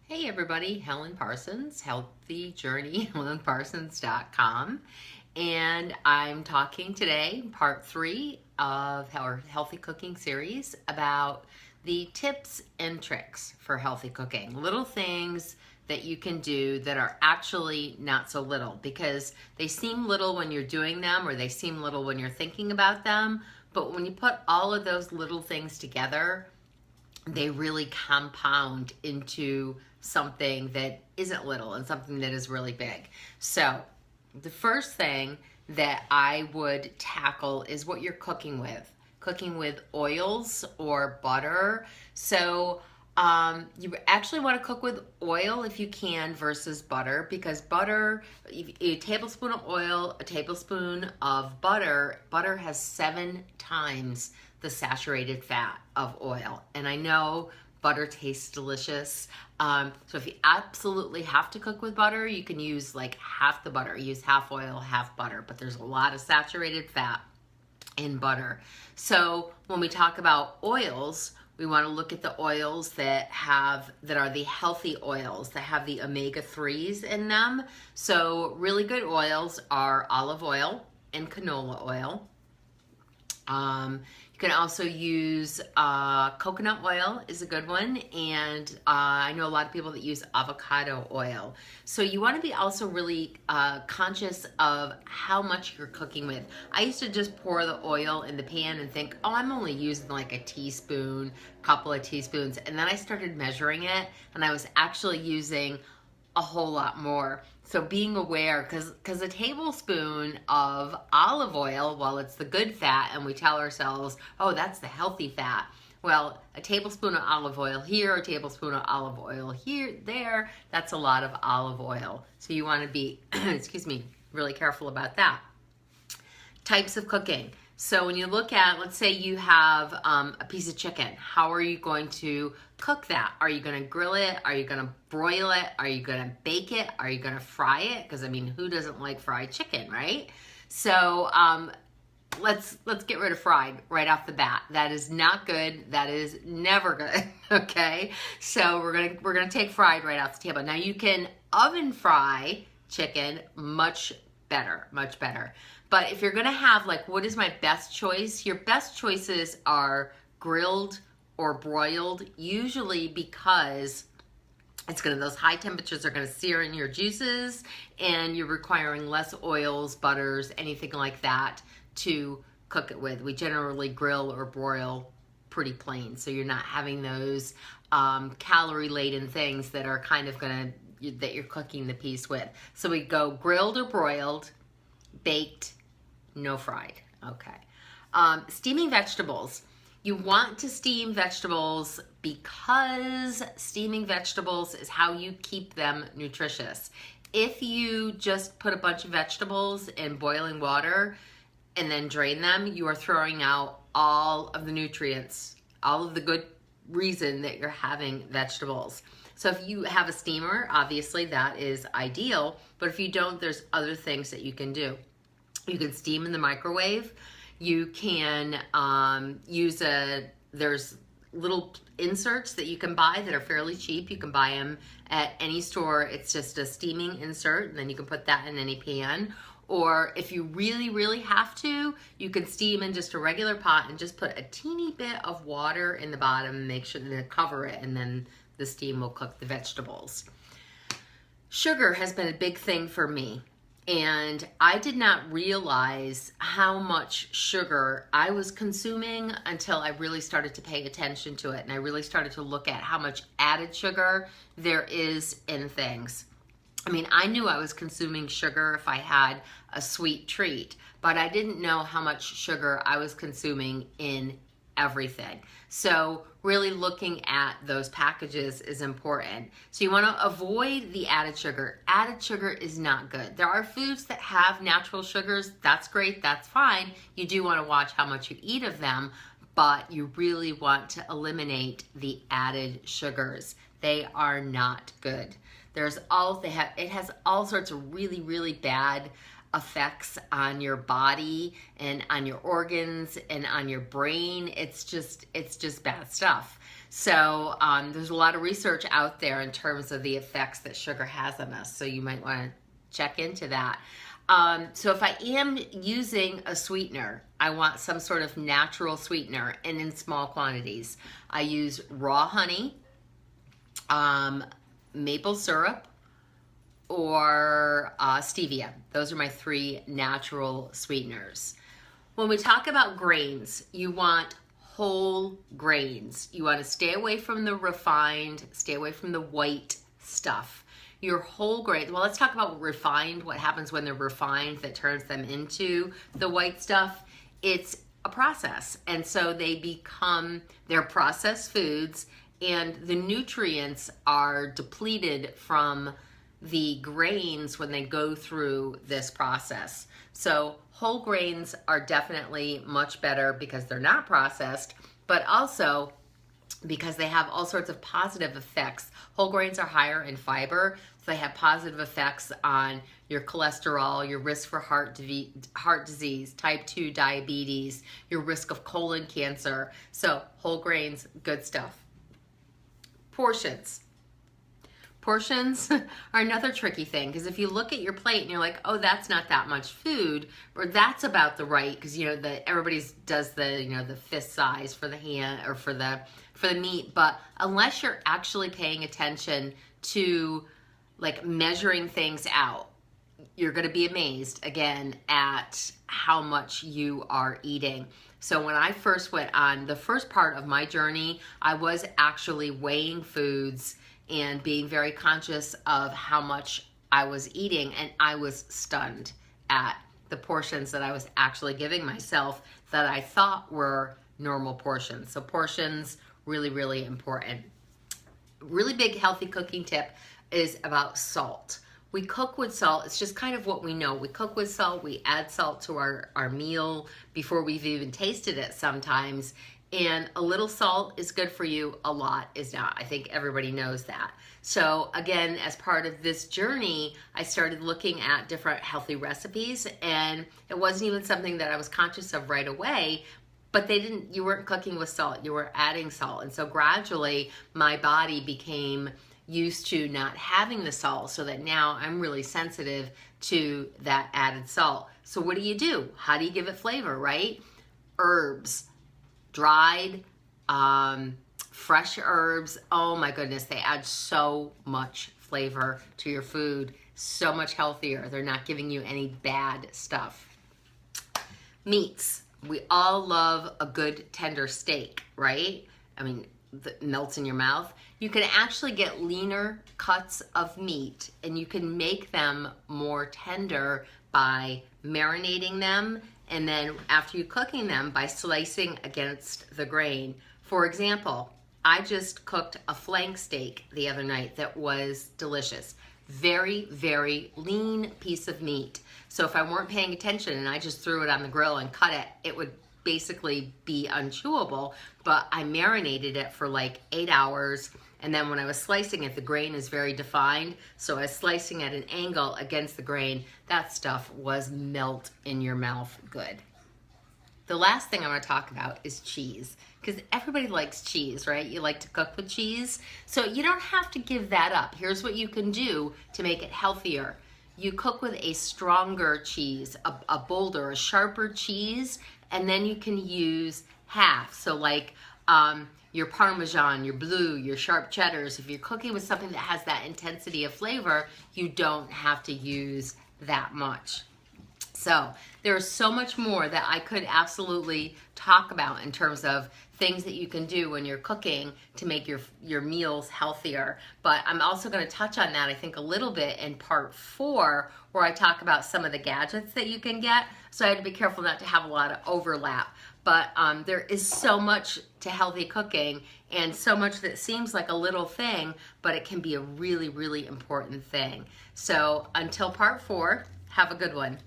Hey everybody, Helen Parsons, Healthy Journey, HelenParsons.com. And I'm talking today, part 3 of our healthy cooking series, about the tips and tricks for healthy cooking. Little things that you can do that are actually not so little, because they seem little when you're doing them or they seem little when you're thinking about them. But when you put all of those little things together, they really compound into something that isn't little and something that is really big. So the first thing that I would tackle is what you're cooking with. Cooking with oils or butter. So you actually want to cook with oil if you can versus butter, because butter, a tablespoon of oil, a tablespoon of butter, butter has 7 times the saturated fat of oil. And I know butter tastes delicious. So if you absolutely have to cook with butter, you can use like half the butter. Use half oil, half butter, but there's a lot of saturated fat in butter. So when we talk about oils, we want to look at the oils that are the healthy oils, that have the omega-3s in them. So really good oils are olive oil and canola oil. You can also use coconut oil is a good one, and I know a lot of people that use avocado oil. So you want to be also really conscious of how much you're cooking with. I used to just pour the oil in the pan and think, oh, I'm only using like a teaspoon, couple of teaspoons, and then I started measuring it, and I was actually using a whole lot more. So being aware, because a tablespoon of olive oil, well, it's the good fat, and we tell ourselves, oh, that's the healthy fat. Well, a tablespoon of olive oil here, a tablespoon of olive oil here, there, that's a lot of olive oil. So you want to be, excuse me, really careful about that. Types of cooking. So when you look at, let's say you have a piece of chicken, how are you going to cook that? Are you going to grill it? Are you going to broil it? Are you going to bake it? Are you going to fry it? Because I mean, who doesn't like fried chicken, right? So let's get rid of fried right off the bat. That is not good. That is never good. Okay, so we're gonna take fried right off the table. Now you can oven fry chicken, much better. But if you're gonna have, like, what is my best choice? Your best choices are grilled or broiled, usually because those high temperatures are gonna sear in your juices, and you're requiring less oils, butters, anything like that to cook it with. We generally grill or broil pretty plain, so you're not having those calorie-laden things that are kind of that you're cooking the piece with. So we go grilled or broiled, baked, no fried. Okay. Steaming vegetables. You want to steam vegetables because steaming vegetables is how you keep them nutritious. If you just put a bunch of vegetables in boiling water and then drain them, you are throwing out all of the nutrients, all of the good reason that you're having vegetables. So if you have a steamer, obviously that is ideal, but if you don't, there's other things that you can do. You can steam in the microwave. You can there's little inserts that you can buy that are fairly cheap. You can buy them at any store. It's just a steaming insert, and then you can put that in any pan. Or if you really, really have to, you can steam in just a regular pot and just put a teeny bit of water in the bottom and make sure to cover it, and then the steam will cook the vegetables. Sugar has been a big thing for me. And I did not realize how much sugar I was consuming until I really started to pay attention to it. And I really started to look at how much added sugar there is in things. I mean, I knew I was consuming sugar if I had a sweet treat, but I didn't know how much sugar I was consuming in everything. So really looking at those packages is important. So you want to avoid the added sugar. Added sugar is not good. There are foods that have natural sugars. That's great. That's fine. You do want to watch how much you eat of them, but you really want to eliminate the added sugars. They are not good. It has all sorts of really, really bad effects on your body and on your organs and on your brain. It's just bad stuff. So there's a lot of research out there in terms of the effects that sugar has on us. So you might want to check into that. So if I am using a sweetener, I want some sort of natural sweetener and in small quantities. I use raw honey, maple syrup, or stevia. Those are my 3 natural sweeteners. When we talk about grains, you want whole grains. You want to stay away from the refined, stay away from the white stuff. Your whole grains, well, let's talk about refined, what happens when they're refined that turns them into the white stuff. It's a process, and so they're processed foods, and the nutrients are depleted from the grains when they go through this process. So whole grains are definitely much better because they're not processed, but also because they have all sorts of positive effects. Whole grains are higher in fiber, so they have positive effects on your cholesterol, your risk for heart disease, type 2 diabetes, your risk of colon cancer. So whole grains, good stuff. Portions. Portions are another tricky thing, because if you look at your plate and you're like, oh, that's not that much food, or that's about the right, because everybody does the fist size for the hand or for the meat, but unless you're actually paying attention to like measuring things out, you're going to be amazed again at how much you are eating. So when I first went on the first part of my journey, I was actually weighing foods and being very conscious of how much I was eating, and I was stunned at the portions that I was actually giving myself that I thought were normal portions. So portions, really, really important. Really big healthy cooking tip is about salt. We cook with salt. It's just kind of what we know. We cook with salt. We add salt to our meal before we've even tasted it sometimes. And a little salt is good for you, a lot is not. I think everybody knows that. So again, as part of this journey, I started looking at different healthy recipes, and it wasn't even something that I was conscious of right away, but you weren't cooking with salt, you were adding salt. And so gradually my body became used to not having the salt, so that now I'm really sensitive to that added salt. So what do? How do you give it flavor, right? Herbs. Dried, fresh herbs, oh my goodness, they add so much flavor to your food, so much healthier. They're not giving you any bad stuff. Meats, we all love a good tender steak, right? I mean, that melts in your mouth. You can actually get leaner cuts of meat, and you can make them more tender by marinating them, and then after you cooking them, by slicing against the grain. For example, I just cooked a flank steak the other night that was delicious. Very, very lean piece of meat. So if I weren't paying attention and I just threw it on the grill and cut it, it would basically be unchewable, but I marinated it for like 8 hours. And then when I was slicing it, the grain is very defined. So I was slicing at an angle against the grain. That stuff was melt in your mouth good. The last thing I want to talk about is cheese, because everybody likes cheese, right? You like to cook with cheese. So you don't have to give that up. Here's what you can do to make it healthier. You cook with a stronger cheese, a bolder, a sharper cheese, and then you can use half. So like your Parmesan, your blue, your sharp cheddars. If you're cooking with something that has that intensity of flavor, you don't have to use that much. So there's so much more that I could absolutely talk about in terms of things that you can do when you're cooking to make your meals healthier. But I'm also going to touch on that, I think, a little bit in part 4, where I talk about some of the gadgets that you can get. So I had to be careful not to have a lot of overlap. But there is so much to healthy cooking, and so much that seems like a little thing, but it can be a really, really important thing. So until part 4, have a good one.